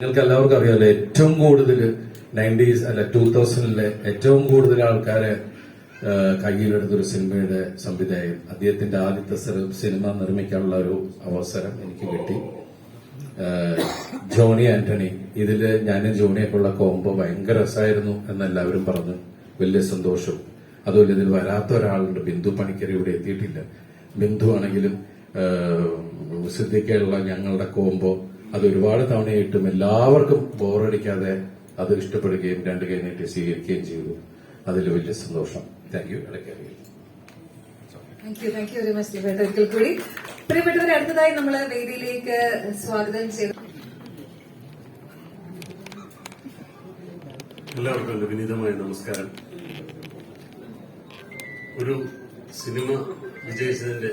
നിങ്ങൾക്ക് എല്ലാവർക്കും അറിയാലോ, ഏറ്റവും കൂടുതൽ 90s അല്ല 2000-ലെ ഏറ്റവും കൂടുതൽ ആൾക്കാരെ കയ്യിലെടുത്തൊരു സിനിമയുടെ സംവിധായകൻ. അദ്ദേഹത്തിന്റെ ആദ്യത്തെ സിനിമ നിർമ്മിക്കാനുള്ള ഒരു അവസരം എനിക്ക് കിട്ടി. ജോണി ആന്റണി. ഇതില് ഞാനും ജോണിയൊക്കെയുള്ള കോംബോ ഭയങ്കര രസമായിരുന്നു എന്നെല്ലാവരും പറഞ്ഞു. വലിയ സന്തോഷം. അതുപോലെ ഇതിൽ വരാത്ത ഒരാളുണ്ട്, ബിന്ദു പണിക്കർ ഇവിടെ എത്തിയിട്ടില്ല. ബിന്ദു ആണെങ്കിലും സിദ്ദിഖുള്ള ഞങ്ങളുടെ കോംബോ അത് ഒരുപാട് തവണയായിട്ടും എല്ലാവർക്കും ബോറടിക്കാതെ അത് ഇഷ്ടപ്പെടുകയും രണ്ട് കൈ നീട്ടി സ്വീകരിക്കുകയും ചെയ്തു. അതിൽ വലിയ സന്തോഷം. Thank you. ഒരിക്കൽ കൂടി പ്രിയപ്പെട്ടവരെ, അടുത്തതായി നമ്മൾ വേദിയിലേക്ക് സ്വാഗതം ചെയ്തു. എല്ലാവർക്കും എന്റെ വിനീതമായ നമസ്കാരം. ഒരു സിനിമ വിജയിച്ചതിന്റെ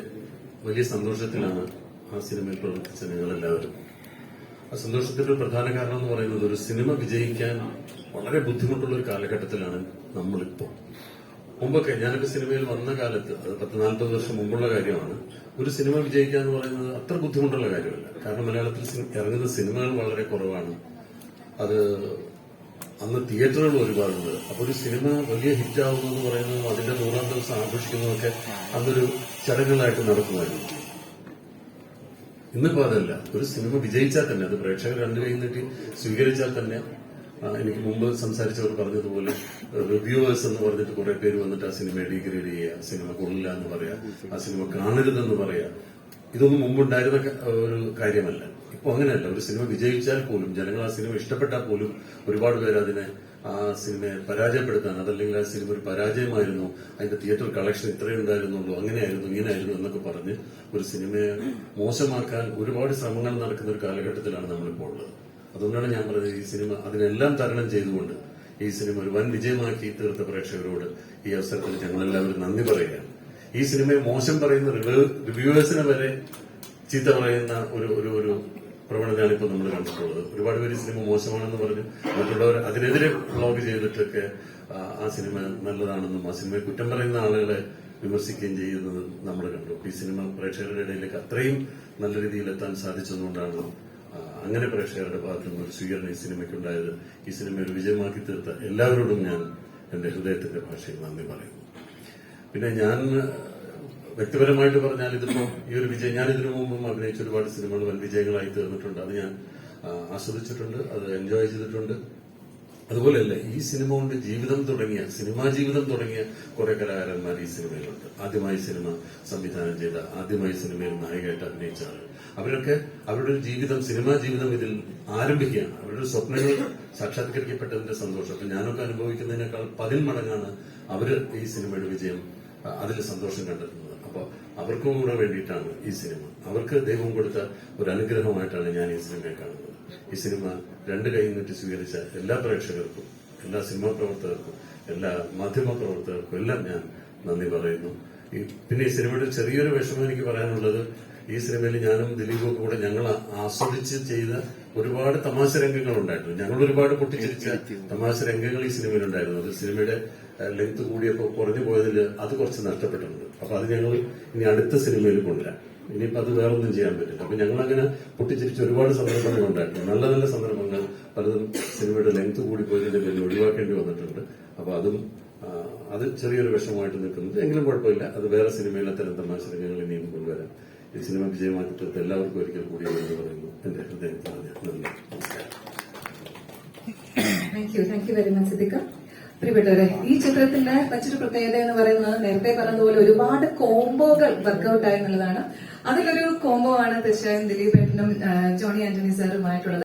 വലിയ സന്തോഷത്തിലാണ് ആ സിനിമയിൽ പ്രവർത്തിച്ച ഞങ്ങളെല്ലാവരും. ആ സന്തോഷത്തിന്റെ ഒരു പ്രധാന കാരണം എന്ന് പറയുന്നത്, ഒരു സിനിമ വിജയിക്കാൻ വളരെ ബുദ്ധിമുട്ടുള്ള ഒരു കാലഘട്ടത്തിലാണ് നമ്മളിപ്പോ. മുമ്പൊക്കെ ഞാനൊക്കെ സിനിമയിൽ വന്ന കാലത്ത്, അത് 40 വർഷം മുമ്പുള്ള കാര്യമാണ്, ഒരു സിനിമ വിജയിക്കുക എന്ന് പറയുന്നത് അത്ര ബുദ്ധിമുട്ടുള്ള കാര്യമല്ല. കാരണം മലയാളത്തിൽ ഇറങ്ങുന്ന സിനിമകൾ വളരെ കുറവാണ്. അത് അന്ന് തിയേറ്ററുകൾ ഒരുപാടുണ്ട്. അപ്പൊ ഒരു സിനിമ വലിയ ഹിറ്റ് ആവുന്നതെന്ന് പറയുന്നതും അതിന്റെ 100ാം ദിവസം ആഘോഷിക്കുന്നതൊക്കെ അന്നൊരു ചടങ്ങുകളായിട്ട് നടക്കുമായിരുന്നു. ഇന്നിപ്പോ അതല്ല. ഒരു സിനിമ വിജയിച്ചാൽ തന്നെ, അത് പ്രേക്ഷകർ രണ്ടു കൈ നീട്ടി സ്വീകരിച്ചാൽ തന്നെ, എനിക്ക് മുമ്പ് സംസാരിച്ചവർ പറഞ്ഞതുപോലെ റിവ്യൂവേഴ്സ് എന്ന് പറഞ്ഞിട്ട് കുറെ പേര് വന്നിട്ട് ആ സിനിമയെ ഡീഗ്രേഡ് ചെയ്യുക, സിനിമ കൊള്ളില്ല എന്ന് പറയാ, ആ സിനിമ കാണരുതെന്ന് പറയാ, ഇതൊന്നും മുമ്പുണ്ടായിരുന്ന ഒരു കാര്യമല്ല. ഇപ്പൊ അങ്ങനെയല്ല. ഒരു സിനിമ വിജയിച്ചാൽ പോലും, ജനങ്ങൾ ആ സിനിമ ഇഷ്ടപ്പെട്ടാൽ പോലും ഒരുപാട് പേര് അതിനെ, ആ സിനിമയെ പരാജയപ്പെടുത്താൻ, അതല്ലെങ്കിൽ ആ സിനിമ ഒരു പരാജയമായിരുന്നു, അതിന്റെ തിയേറ്റർ കളക്ഷൻ ഇത്രയും ഉണ്ടായിരുന്നുള്ളൂ, അങ്ങനെയായിരുന്നു ഇങ്ങനെയായിരുന്നു എന്നൊക്കെ പറഞ്ഞ് ഒരു സിനിമയെ മോശമാക്കാൻ ഒരുപാട് ശ്രമങ്ങൾ നടക്കുന്ന ഒരു കാലഘട്ടത്തിലാണ് നമ്മളിപ്പോൾ ഉള്ളത്. അതുകൊണ്ടാണ് ഞാൻ പറഞ്ഞത്, ഈ സിനിമ അതിനെല്ലാം തരണം ചെയ്തുകൊണ്ട് ഈ സിനിമ ഒരു വൻ വിജയമാക്കി തീർത്ത പ്രേക്ഷകരോട് ഈ അവസരത്തിൽ ഞങ്ങളെല്ലാവരും നന്ദി പറയുകയാണ്. ഈ സിനിമയെ മോശം പറയുന്ന റിവ്യൂവേഴ്സിനെ വരെ ചീത്ത പറയുന്ന ഒരു പ്രവണതയാണ് ഇപ്പോൾ നമ്മൾ കണ്ടിട്ടുള്ളത്. ഒരുപാട് പേര് സിനിമ മോശമാണെന്ന് പറഞ്ഞു മറ്റുള്ളവർ അതിനെതിരെ വ്ളോഗ് ചെയ്തിട്ടൊക്കെ ആ സിനിമ നല്ലതാണെന്നും ആ സിനിമയെ കുറ്റം പറയുന്ന ആളുകളെ വിമർശിക്കുകയും ചെയ്യുന്നത് നമ്മൾ കണ്ടു. ഈ സിനിമ പ്രേക്ഷകരുടെ ഇടയിലേക്ക് അത്രയും നല്ല രീതിയിൽ എത്താൻ സാധിച്ചതുകൊണ്ടാണ് അങ്ങനെ പ്രേക്ഷകരുടെ ഭാഗത്തു നിന്ന് ഒരു സ്വീകരണം ഈ സിനിമയ്ക്കുണ്ടായത്. ഈ സിനിമ ഒരു വിജയമാക്കി തീർത്ത എല്ലാവരോടും ഞാൻ എന്റെ ഹൃദയത്തിന്റെ ഭാഷയിൽ നന്ദി പറയുന്നു. പിന്നെ ഞാൻ വ്യക്തിപരമായിട്ട് പറഞ്ഞാൽ, ഇതിപ്പോ ഈ ഒരു വിജയം, ഞാൻ ഇതിനു മുമ്പും അഭിനയിച്ച ഒരുപാട് സിനിമകൾ വൻ വിജയങ്ങളായി തീർന്നിട്ടുണ്ട്. അത് ഞാൻ ആസ്വദിച്ചിട്ടുണ്ട്, അത് എൻജോയ് ചെയ്തിട്ടുണ്ട്. അതുപോലെയല്ല, ഈ സിനിമ കൊണ്ട് സിനിമാ ജീവിതം തുടങ്ങിയ കുറെ കലാകാരന്മാർ ഈ സിനിമയിലുണ്ട്. ആദ്യമായി സിനിമ സംവിധാനം ചെയ്ത, ആദ്യമായി സിനിമയിൽ നായികയായിട്ട് അഭിനയിച്ച ആളുകൾ, അവരൊക്കെ അവരുടെ ജീവിതം, സിനിമാ ജീവിതം ഇതിൽ ആരംഭിക്കുകയാണ്. അവരുടെ സ്വപ്നങ്ങൾ സാക്ഷാത്കരിക്കപ്പെട്ടതിന്റെ സന്തോഷം അപ്പൊ ഞാനൊക്കെ അനുഭവിക്കുന്നതിനേക്കാൾ 10 മടങ്ങാണ് അവര് ഈ സിനിമയുടെ വിജയം, അതിൽ സന്തോഷം കണ്ടെത്തുന്നത്. അപ്പൊ അവർക്കും കൂടെ വേണ്ടിയിട്ടാണ് ഈ സിനിമ. അവർക്ക് ദൈവം കൊടുത്ത ഒരു അനുഗ്രഹമായിട്ടാണ് ഞാൻ ഈ സിനിമയെ കാണുന്നത്. ഈ സിനിമ രണ്ട് കൈ നീട്ടി സ്വീകരിച്ച എല്ലാ പ്രേക്ഷകർക്കും, എല്ലാ സിനിമാ പ്രവർത്തകർക്കും, എല്ലാ മാധ്യമ പ്രവർത്തകർക്കും എല്ലാം ഞാൻ നന്ദി പറയുന്നു. പിന്നെ ഈ സിനിമയുടെ ചെറിയൊരു വിഷമം എനിക്ക് പറയാനുള്ളത്, ഈ സിനിമയിൽ ഞാനും ദിലീപും കൂടെ ഞങ്ങൾ ആസ്വദിച്ച് ചെയ്ത ഒരുപാട് തമാശ രംഗങ്ങൾ ഉണ്ടായിട്ടുണ്ട്. ഞങ്ങൾ ഒരുപാട് പൊട്ടിച്ചിരിച്ച തമാശ രംഗങ്ങൾ ഈ സിനിമയിലുണ്ടായിരുന്നു. അത് സിനിമയുടെ ലെങ്ത് കൂടിയപ്പോ കുറഞ്ഞു പോയതിൽ അത് കുറച്ച് നഷ്ടപ്പെട്ടിട്ടുണ്ട്. അപ്പൊ അത് ഞങ്ങൾ ഇനി അടുത്ത സിനിമയിൽ കൊണ്ടുവരാം. ഇനിയിപ്പോ അത് വേറൊന്നും ചെയ്യാൻ പറ്റില്ല. അപ്പൊ ഞങ്ങൾ അങ്ങനെ പൊട്ടിച്ചിരിച്ച ഒരുപാട് സന്ദർഭങ്ങൾ ഉണ്ടായിട്ടുണ്ട്. നല്ല നല്ല സന്ദർഭങ്ങൾ പലതും സിനിമയുടെ ലെങ്ത് കൂടി പോയതിന്റെ പേരിൽ ഒഴിവാക്കേണ്ടി വന്നിട്ടുണ്ട്. അപ്പൊ അത് ചെറിയൊരു വിഷമമായിട്ട് നിൽക്കുന്നത്. എങ്കിലും കുഴപ്പമില്ല, അത് വേറെ സിനിമയിൽ അത്തരം തമാശ രംഗങ്ങൾ ഇനിയും കൊണ്ടുവരാം. ഈ സിനിമ വിജയമാക്കി തീർത്ത് എല്ലാവർക്കും ഒരിക്കൽ കൂടി എന്ന് പറയുന്നു എന്റെ ഹൃദയം പറഞ്ഞ നന്ദി, നമസ്കാരം. Thank you very much Siddique. പ്രിയപ്പെട്ടവരെ, ഈ ചിത്രത്തിന്റെ മറ്റൊരു പ്രത്യേകത എന്ന് പറയുന്നത്, നേരത്തെ പറഞ്ഞതുപോലെ ഒരുപാട് കോംബോകൾ വർക്ക്ഔട്ട് ആയി എന്നുള്ളതാണ്. അതിലൊരു കോംബോ ആണ് തീർച്ചയായും ദിലീപ് ഏട്ടനും ജോണി ആന്റണി സാറുമായിട്ടുള്ളത്.